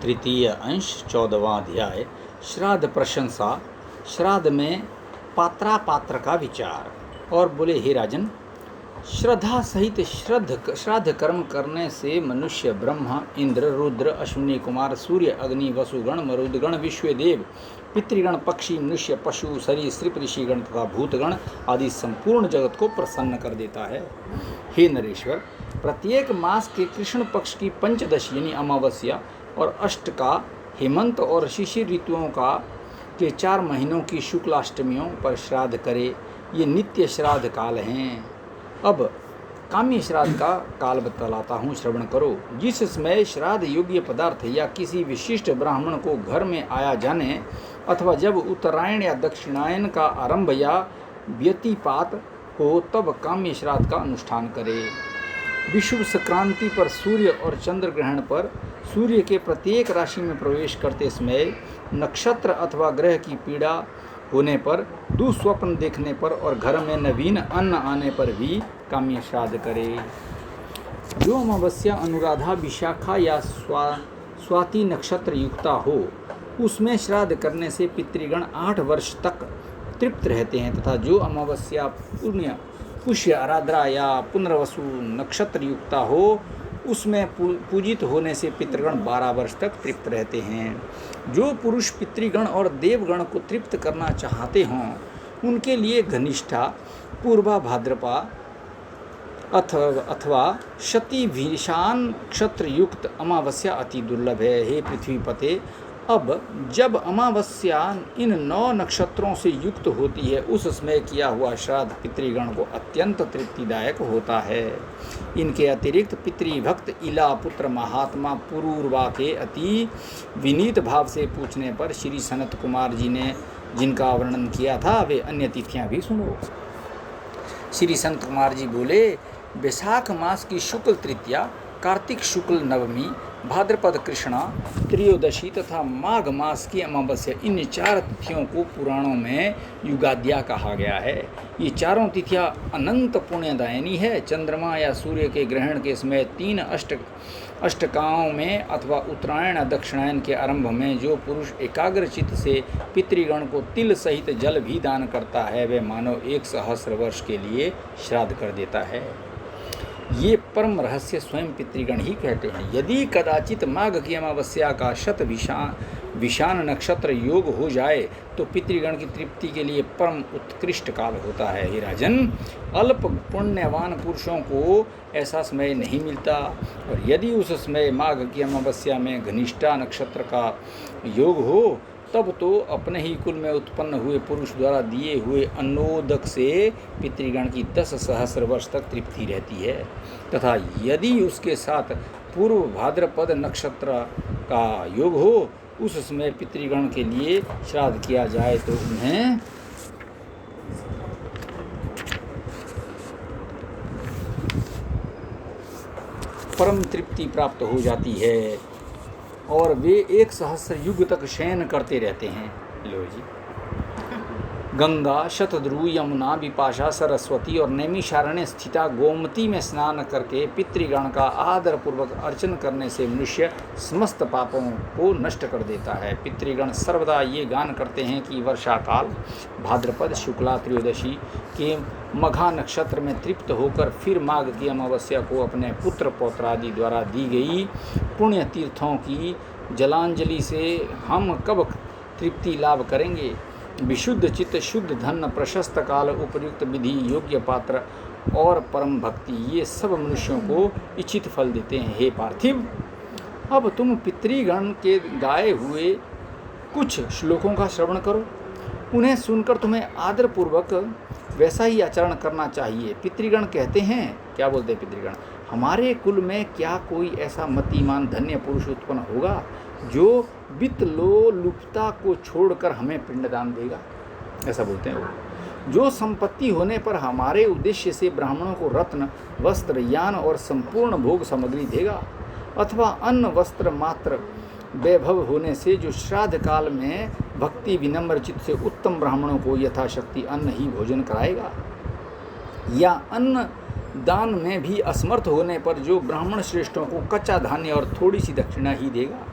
तृतीय अंश 14वां अध्याय श्राद्ध प्रशंसा। श्राद्ध में पात्रापात्र का विचार। और बोले, हे राजन, श्रद्धा सहित श्राद्ध कर्म करने से मनुष्य, ब्रह्मा, इंद्र, रुद्र, अश्विनी कुमार, सूर्य, अग्नि, वसुगण, मरुदगण, विश्वदेव, पितृगण, पक्षी, मनुष्य, पशु, सरीसृप, ऋषिगण तथा भूतगण आदि संपूर्ण जगत को प्रसन्न कर देता है। हे नरेश्वर, प्रत्येक मास के कृष्ण पक्ष की पंचदशी यानी अमावस्या और अष्ट का, हेमंत और शिशिर ऋतुओं का के 4 महीनों की शुक्लाष्टमियों पर श्राद्ध करे। ये नित्य श्राद्ध काल हैं। अब काम्य श्राद्ध का काल बतलाता हूँ, श्रवण करो। जिस समय श्राद्ध योग्य पदार्थ या किसी विशिष्ट ब्राह्मण को घर में आया जाने अथवा जब उत्तरायण या दक्षिणायन का आरंभ या व्यतिपात हो, तब काम्य श्राद्ध का अनुष्ठान करे। विषुव संक्रांति पर सूर्य और चंद्र ग्रहण पर सूर्य के प्रत्येक राशि में प्रवेश करते समय, नक्षत्र अथवा ग्रह की पीड़ा होने पर, दुस्वप्न देखने पर और घर में नवीन अन्न आने पर भी काम्य श्राद्ध करे। जो अमावस्या अनुराधा, विशाखा या स्वाति नक्षत्र युक्ता हो, उसमें श्राद्ध करने से पितृगण 8 वर्ष तक तृप्त रहते हैं, तथा जो अमावस्या पुष्य, आराद्रा या पुनर्वसु नक्षत्र युक्ता हो, उसमें पूजित होने से पितृगण 12 वर्ष तक तृप्त रहते हैं। जो पुरुष पितृगण और देवगण को तृप्त करना चाहते हों, उनके लिए घनिष्ठा, पूर्वा भाद्रपा अथवा शतिभिषान नक्षत्र युक्त अमावस्या अति दुर्लभ है। हे पृथ्वीपते, अब जब अमावस्या इन 9 नक्षत्रों से युक्त होती है, उस समय किया हुआ श्राद्ध पितृगण को अत्यंत तृप्तिदायक होता है। इनके अतिरिक्त पितृभक्त इला पुत्र महात्मा पुरूरवा के अति विनीत भाव से पूछने पर श्री सनत कुमार जी ने जिनका वर्णन किया था, वे अन्य तिथियां भी सुनो। श्री सनत कुमार जी बोले, वैशाख मास की शुक्ल तृतीया, कार्तिक शुक्ल नवमी, भाद्रपद कृष्णा त्रयोदशी तथा माघ मास की अमावस्या, इन 4 तिथियों को पुराणों में युगाद्या कहा गया है। ये चारों तिथियां अनंत पुण्यदायिनी है। चंद्रमा या सूर्य के ग्रहण के समय 3 अष्टकाओं में अथवा उत्तरायण दक्षिणायन के आरंभ में जो पुरुष एकाग्र चित्त से पितृगण को तिल सहित जल भी दान करता है, वह मानो 1 सहस्र वर्ष के लिए श्राद्ध कर देता है। ये परम रहस्य स्वयं पितृगण ही कहते हैं। यदि कदाचित माघ की अमावस्या का विषान नक्षत्र योग हो जाए, तो पितृगण की तृप्ति के लिए परम उत्कृष्ट काल होता है। हे राजन, अल्प पुण्यवान पुरुषों को ऐसा समय नहीं मिलता, और यदि उस समय माघ की अमावस्या में घनिष्ठा नक्षत्र का योग हो, तब तो अपने ही कुल में उत्पन्न हुए पुरुष द्वारा दिए हुए अन्नोदक से पितृगण की 10 सहस्र वर्ष तक तृप्ति रहती है। तथा यदि उसके साथ पूर्व भाद्रपद नक्षत्र का योग हो, उस समय पितृगण के लिए श्राद्ध किया जाए तो उन्हें परम तृप्ति प्राप्त हो जाती है और वे 1 सहस्र युग तक शयन करते रहते हैं। लो जी, गंगा, शतद्रु, यमुना, विपाशा, सरस्वती और नैमिषारण्य स्थिता गोमती में स्नान करके पितृगण का आदर पूर्वक अर्चन करने से मनुष्य समस्त पापों को नष्ट कर देता है। पितृगण सर्वदा ये गान करते हैं कि वर्षा काल भाद्रपद शुक्ला त्रयोदशी के मघा नक्षत्र में तृप्त होकर फिर माघ की अमावस्या को अपने पुत्र पौत्रादि द्वारा दी गई पुण्य तीर्थों की जलांजलि से हम कब तृप्ति लाभ करेंगे। विशुद्ध चित्त, शुद्ध धन, प्रशस्त काल, उपयुक्त विधि, योग्य पात्र और परम भक्ति, ये सब मनुष्यों को इच्छित फल देते हैं। हे पार्थिव, अब तुम पितृगण के गाए हुए कुछ श्लोकों का श्रवण करो। उन्हें सुनकर तुम्हें आदरपूर्वक वैसा ही आचरण करना चाहिए। पितृगण कहते हैं, क्या बोलते हैं पितृगण, हमारे कुल में क्या कोई ऐसा मतिमान धन्य पुरुष उत्पन्न होगा जो वित्त लोलुपता को छोड़कर हमें पिंडदान देगा। ऐसा बोलते हैं वो। जो संपत्ति होने पर हमारे उद्देश्य से ब्राह्मणों को रत्न, वस्त्र, यान और संपूर्ण भोग सामग्री देगा, अथवा अन्न वस्त्र मात्र वैभव होने से जो श्राद्ध काल में भक्ति विनम्र चित्त से उत्तम ब्राह्मणों को यथाशक्ति अन्न ही भोजन कराएगा, या अन्न दान में भी असमर्थ होने पर जो ब्राह्मण श्रेष्ठों को कच्चा धान्य और थोड़ी सी दक्षिणा ही देगा।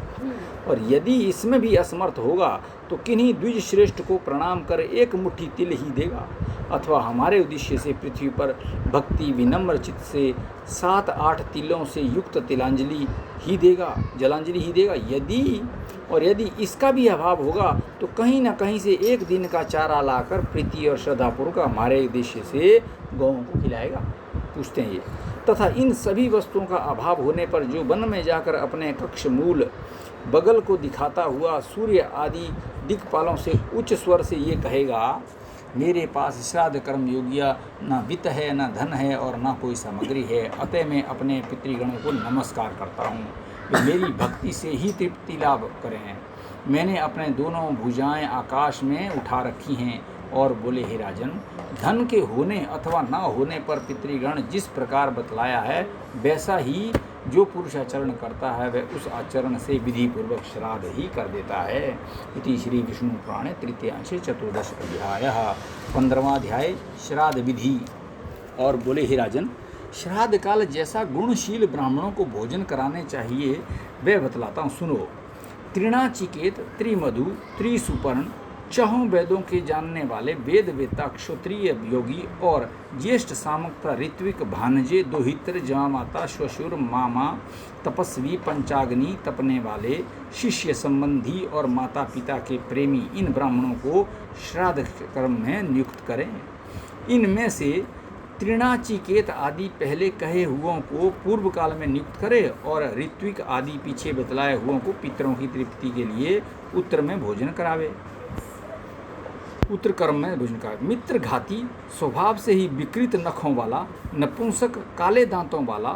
और यदि इसमें भी असमर्थ होगा तो किन्हीं द्विज श्रेष्ठ को प्रणाम कर एक मुट्ठी तिल ही देगा, अथवा हमारे उद्देश्य से पृथ्वी पर भक्ति विनम्र चित्त से 7-8 तिलों से युक्त तिलांजलि ही देगा, जलांजलि ही देगा। यदि इसका भी अभाव होगा तो कहीं ना कहीं से एक दिन का चारा लाकर प्रीति और श्रद्धापूर्वक हमारे उद्देश्य से गौओं को खिलाएगा। पूछते हैं ये, तथा इन सभी वस्तुओं का अभाव होने पर जो वन में जाकर अपने कक्ष मूल बगल को दिखाता हुआ सूर्य आदि दिक्पालों से उच्च स्वर से ये कहेगा, मेरे पास श्राद्ध कर्म योग्य न वित्त है, न धन है और न कोई सामग्री है, अतः मैं अपने पितृगणों को नमस्कार करता हूँ, वे मेरी भक्ति से ही तृप्ति लाभ करें। मैंने अपने दोनों भुजाएं आकाश में उठा रखी हैं और बोले, हे राजन, धन के होने अथवा न होने पर पितृगण जिस प्रकार बतलाया है वैसा ही जो पुरुष आचरण करता है वह उस आचरण से विधि पूर्वक श्राद्ध ही कर देता है। इति श्री विष्णु पुराणे तृतीयांशे 14 अध्यायः 15वां अध्याय श्राद्ध विधि। और बोले, हे राजन, श्राद्ध काल जैसा गुणशील ब्राह्मणों को भोजन कराने चाहिए वह बतलाता हूँ, सुनो। त्रिणाचिकेत, त्रिमधु, त्रिसुपर्ण, चहों वेदों के जानने वाले वेद वेत्ता क्षत्रिय योगी और ज्येष्ठ सामक्ता ऋत्विक भानजे दोहित्र जमाता श्वशुर मामा तपस्वी पंचाग्नि तपने वाले शिष्य संबंधी और माता पिता के प्रेमी इन ब्राह्मणों को श्राद्ध कर्म में नियुक्त करें। इनमें से त्रिणाचिकेत आदि पहले कहे हुओं को पूर्व काल में नियुक्त करे और ऋत्विक आदि पीछे बतलाए हुओं को पितरों की तृप्ति के लिए उत्तर में भोजन करावे, उत्तर कर्म में भोजन करावे। मित्र घाती, स्वभाव से ही विकृत नखों वाला, नपुंसक, काले दांतों वाला,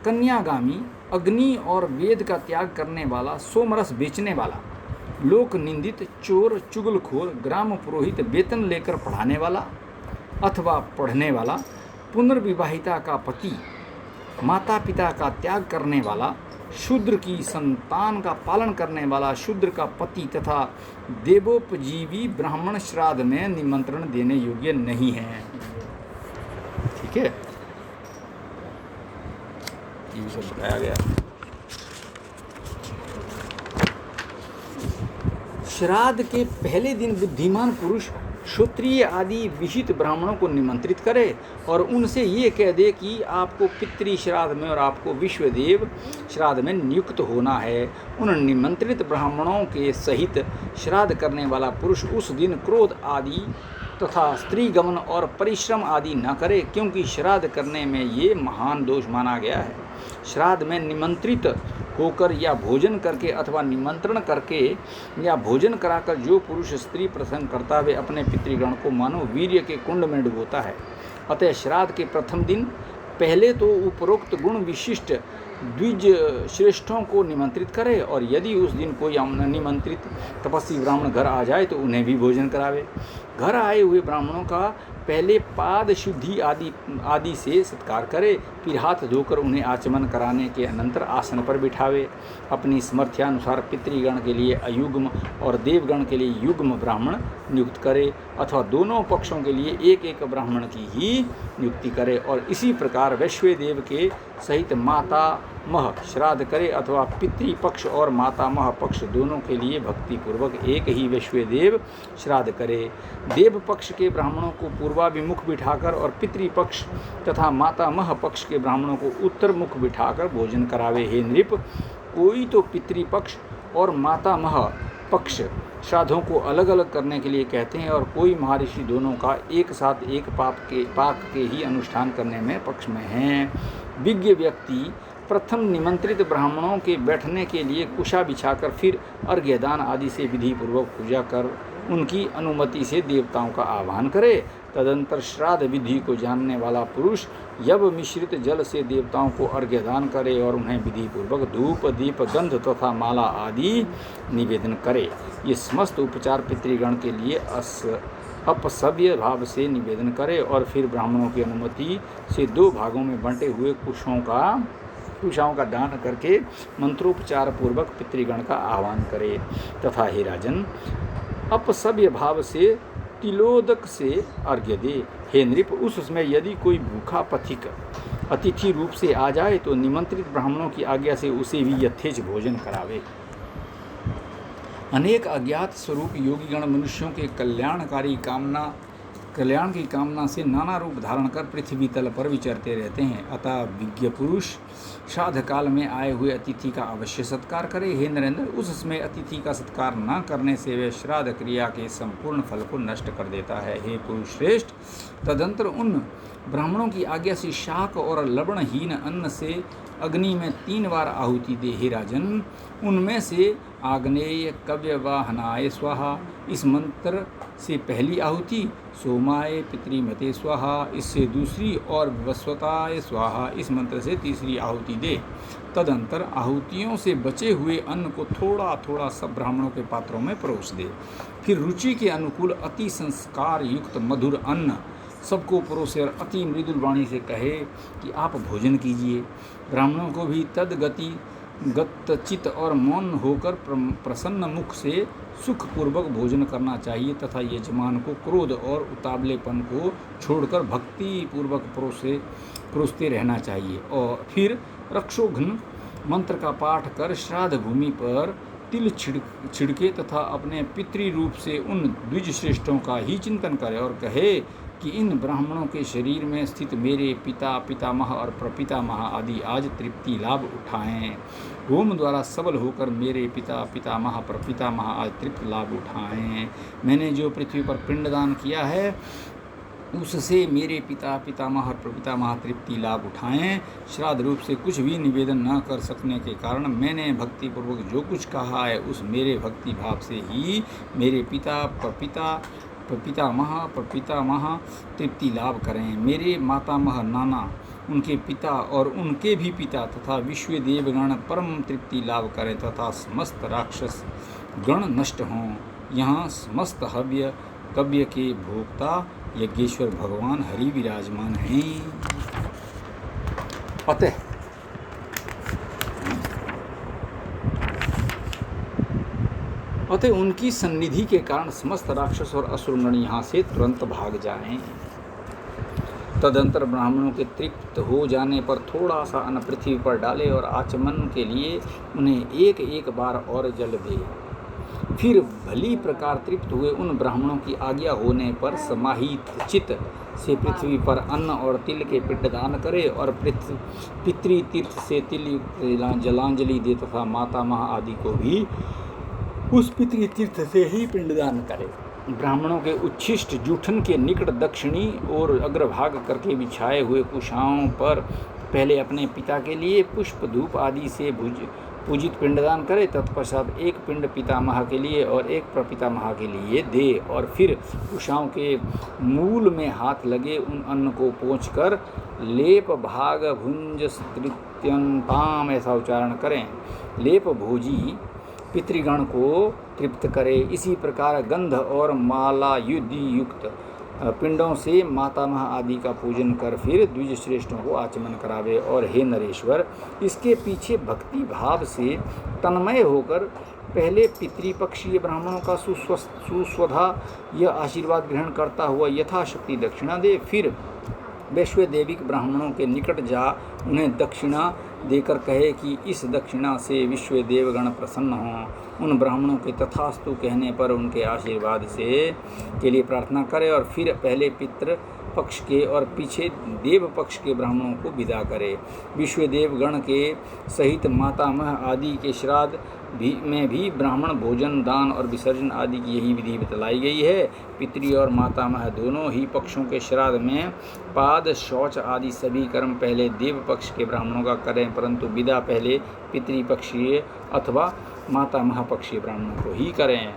कन्यागामी, अग्नि और वेद का त्याग करने वाला, सोमरस बेचने वाला, लोक निंदित, चोर, चुगलखोर, ग्राम पुरोहित, वेतन लेकर पढ़ाने वाला अथवा पढ़ने वाला, पुनर्विवाहिता का पति, माता पिता का त्याग करने वाला, शूद्र की संतान का पालन करने वाला, शूद्र का पति तथा देवोपजीवी ब्राह्मण श्राद्ध में निमंत्रण देने योग्य नहीं है। ठीक है, ये सब बताया गया। श्राद्ध के पहले दिन बुद्धिमान पुरुष क्षत्रिय आदि विहित ब्राह्मणों को निमंत्रित करे और उनसे ये कह दे कि आपको पितृ श्राद्ध में और आपको विश्वदेव श्राद्ध में नियुक्त होना है। उन निमंत्रित ब्राह्मणों के सहित श्राद्ध करने वाला पुरुष उस दिन क्रोध आदि तथा स्त्री गमन और परिश्रम आदि न करे, क्योंकि श्राद्ध करने में ये महान दोष माना गया है। श्राद्ध में निमंत्रित होकर या भोजन करके अथवा निमंत्रण करके या भोजन कराकर जो पुरुष स्त्री प्रसंग करता है वे अपने पितृगण को मानो वीर्य के कुंड में डुबोता है। अतः श्राद्ध के प्रथम दिन पहले तो उपरोक्त गुण विशिष्ट द्विज श्रेष्ठों को निमंत्रित करे और यदि उस दिन कोई निमंत्रित तपस्वी ब्राह्मण घर आ जाए तो उन्हें भी भोजन करावे। घर आए हुए ब्राह्मणों का पहले पाद शुद्धि आदि से सत्कार करे, फिर हाथ धोकर उन्हें आचमन कराने के अनंतर आसन पर बिठावे। अपनी समर्थ्यानुसार पितृगण के लिए अयुग्म और देवगण के लिए युग्म ब्राह्मण नियुक्त करे अथवा दोनों पक्षों के लिए एक एक ब्राह्मण की ही नियुक्ति करे और इसी प्रकार वैश्वदेव के सहित माता मह श्राद्ध करे अथवा पितृपक्ष और माता मह पक्ष दोनों के लिए भक्तिपूर्वक एक ही वैश्वदेव श्राद्ध करे। देव पक्ष के ब्राह्मणों को पूर्वाभिमुख बिठाकर और पितृपक्ष तथा माता मह पक्ष के ब्राह्मणों को उत्तर मुख बिठाकर भोजन करावे। हे नृप, कोई तो पितृपक्ष और माता मह पक्ष श्राद्धों को अलग अलग करने के लिए कहते हैं और कोई महर्षि दोनों का एक साथ एक पाक के ही अनुष्ठान करने में पक्ष में हैं। विज्ञ व्यक्ति प्रथम निमंत्रित ब्राह्मणों के बैठने के लिए कुशा बिछाकर फिर अर्घ्यदान आदि से विधि पूर्वक पूजा कर उनकी अनुमति से देवताओं का आह्वान करे। तदंतर श्राद्ध विधि को जानने वाला पुरुष यव मिश्रित जल से देवताओं को अर्घ्यदान करे और उन्हें विधि पूर्वक धूप दीप गंध तथा माला आदि निवेदन करे। ये समस्त उपचार पितृगण के लिए अपसभ्य भाव से निवेदन करे और फिर ब्राह्मणों की अनुमति से 2 भागों में बंटे हुए कुशाओं का दान करके मंत्रोपचार पूर्वक पितृगण का आह्वान करे। तथा हे राजन, अपसभ्य भाव से तिलोदक से अर्घ्य दे। हे नृप, उस समय यदि कोई भूखा पथिक अतिथि रूप से आ जाए तो निमंत्रित ब्राह्मणों की आज्ञा से उसे भी यथेच भोजन करावे। अनेक अज्ञात स्वरूप योगीगण मनुष्यों के कल्याण की कामना से नाना रूप धारण कर पृथ्वी तल पर विचरते रहते हैं। अतः विज्ञ पुरुष श्राद्ध काल में आए हुए अतिथि का अवश्य सत्कार करे। हे नरेंद्र, उस समय अतिथि का सत्कार न करने से वह श्राद्ध क्रिया के संपूर्ण फल को नष्ट कर देता है। हे पुरुष श्रेष्ठ, तदंतर उन ब्राह्मणों की आज्ञा से शाक और लवणहीन अन्न से अग्नि में 3 बार आहुति दे। हे राजन, उनमें से आग्नेय कव्यवाहनाय स्वाहा इस मंत्र से पहली आहुति, सोमाय पितृमते स्वाहा इससे दूसरी और विवस्वताय स्वाहा इस मंत्र से तीसरी आहुति दे। तदंतर आहुतियों से बचे हुए अन्न को थोड़ा थोड़ा सब ब्राह्मणों के पात्रों में परोस दे। फिर रुचि के अनुकूल अति संस्कार युक्त मधुर अन्न सबको परोसे और अति मृदुल वाणी से कहे कि आप भोजन कीजिए। ब्राह्मणों को भी तदगति गतचित और मौन होकर प्रसन्न मुख से सुखपूर्वक भोजन करना चाहिए तथा यजमान को क्रोध और उतावलेपन को छोड़कर भक्ति पूर्वक परोसते रहना चाहिए। और फिर रक्षोघ्न मंत्र का पाठ कर श्राद्ध भूमि पर तिल छिड़के तथा अपने पितृ रूप से उन द्विज श्रेष्ठों का ही चिंतन करे और कहे कि इन ब्राह्मणों के शरीर में स्थित मेरे पिता, पितामह और प्रपितामह आदि आज तृप्ति लाभ उठाएं। होम द्वारा सबल होकर मेरे पिता, पितामह, प्रपितामह आज तृप्त लाभ उठाएं। मैंने जो पृथ्वी पर पिंडदान किया है उससे मेरे पिता, पितामह और प्रपितामह तृप्ति लाभ उठाएं। श्राद्ध रूप से कुछ भी निवेदन न कर सकने के कारण मैंने भक्तिपूर्वक जो कुछ कहा है उस मेरे भक्ति भाव से ही मेरे पिता, प्रपितामह तृप्ति लाभ करें। मेरे मातामह, नाना, उनके पिता और उनके भी पिता तथा विश्व देवगण परम तृप्ति लाभ करें तथा समस्त राक्षस गण नष्ट हों। यहाँ समस्त हव्य कव्य के भोक्ता यज्ञेश्वर भगवान हरि विराजमान हैं। अतः उनकी सन्निधि के कारण समस्त राक्षस और असुरगण यहाँ से तुरंत भाग जाएं। तदंतर ब्राह्मणों के तृप्त हो जाने पर थोड़ा सा अन्न पृथ्वी पर डाले और आचमन के लिए उन्हें एक एक बार और जल दे। फिर भली प्रकार तृप्त हुए उन ब्राह्मणों की आज्ञा होने पर समाहित चित्त से पृथ्वी पर अन्न और तिल के पिंडदान करे और पितृतीर्थ से तिल युक्त जलांजलि दे तथा मातामह आदि को भी उस पितृतीर्थ से ही पिंडदान करे। ब्राह्मणों के उच्छिष्ट जूठन के निकट दक्षिणी और अग्रभाग करके बिछाए हुए कुशाओं पर पहले अपने पिता के लिए पुष्प धूप आदि से पूजित पिंडदान करे। तत्पश्चात एक पिंड पितामह के लिए और एक प्रपितामह के लिए दे और फिर कुशाओं के मूल में हाथ लगे उन अन्न को पोंछकर लेप भाग भुंज तृत्यंताम ऐसा उच्चारण करें। लेप भोजी पितृगण को तृप्त करे। इसी प्रकार गंध और माला युक्त पिंडों से मातामह आदि का पूजन कर फिर द्विज श्रेष्ठों को आचमन करावे। और हे नरेश्वर, इसके पीछे भक्ति भाव से तन्मय होकर पहले पितृपक्षीय ब्राह्मणों का सुस्वधा यह आशीर्वाद ग्रहण करता हुआ यथाशक्ति दक्षिणा दे। फिर वैश्वदेविक ब्राह्मणों के निकट जा उन्हें दक्षिणा देकर कहे कि इस दक्षिणा से विश्व देवगण प्रसन्न हों। उन ब्राह्मणों के तथास्तु कहने पर उनके आशीर्वाद से के लिए प्रार्थना करे और फिर पहले पितृ पक्ष के और पीछे देव पक्ष के ब्राह्मणों को विदा करे। विश्व देवगण के सहित मातामह आदि के श्राद्ध में भी ब्राह्मण भोजन, दान और विसर्जन आदि की यही विधि बतलाई गई है। पितृ और मातामह दोनों ही पक्षों के श्राद्ध में पाद, शौच आदि सभी कर्म पहले देव पक्ष के ब्राह्मणों का करें, परंतु विदा पहले पितृपक्षीय अथवा मातामह पक्षीय ब्राह्मणों को ही करें।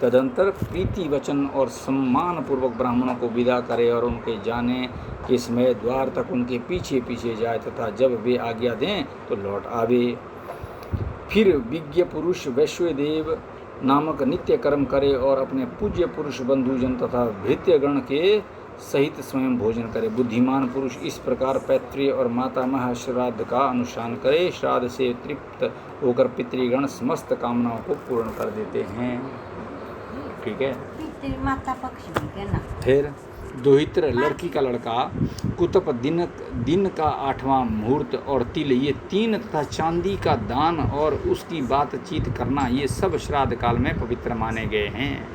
तदंतर प्रीति वचन और सम्मान पूर्वक ब्राह्मणों को विदा करे और उनके जाने के समय द्वार तक उनके पीछे पीछे जाए तथा जब वे आज्ञा दें तो लौट आवे। फिर विज्ञ पुरुष वैश्वदेव नामक नित्य कर्म करे और अपने पूज्य पुरुष बंधुजन तथा भृत्यगण के सहित स्वयं भोजन करे। बुद्धिमान पुरुष इस प्रकार पैतृ और मातामह श्राद्ध का अनुष्ठान करे। श्राद्ध से तृप्त होकर पितृगण समस्त कामनाओं को पूर्ण कर देते हैं। ठीक है, माता पक्ष भी है ना। फिर दोहित्र लड़की का लड़का, कुतप दिन का 8वां मुहूर्त और तिल, ये 3 तथा चांदी का दान और उसकी बातचीत करना, ये सब श्राद्ध काल में पवित्र माने गए हैं।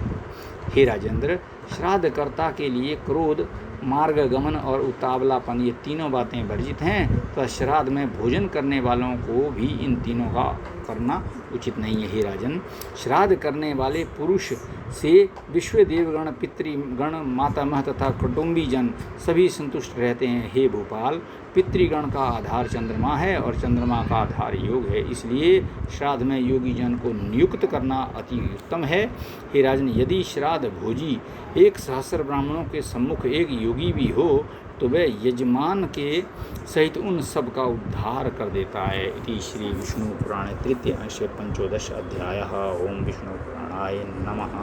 हे राजेंद्र, श्राद्धकर्ता के लिए क्रोध, मार्गगमन और उतावलापन, ये तीनों बातें वर्जित हैं, तो श्राद्ध में भोजन करने वालों को भी इन तीनों का करना उचित नहीं है। हे राजन, श्राद्ध करने वाले पुरुष से विश्व देवगण, पितृगण, मातामह तथा कुटुंबीजन सभी संतुष्ट रहते हैं। हे भोपाल, पितृगण का आधार चंद्रमा है और चंद्रमा का आधार योग है, इसलिए श्राद्ध में योगी जन को नियुक्त करना अति उत्तम है। हे राजन, यदि श्राद्ध भोजी 1,000 ब्राह्मणों के सम्मुख एक योगी भी हो तो वह यजमान के सहित उन सब का उद्धार कर देता है। इति श्री विष्णु पुराणे तृतीय अंश 15 अध्याय। ओम विष्णु पुराणाय नमः।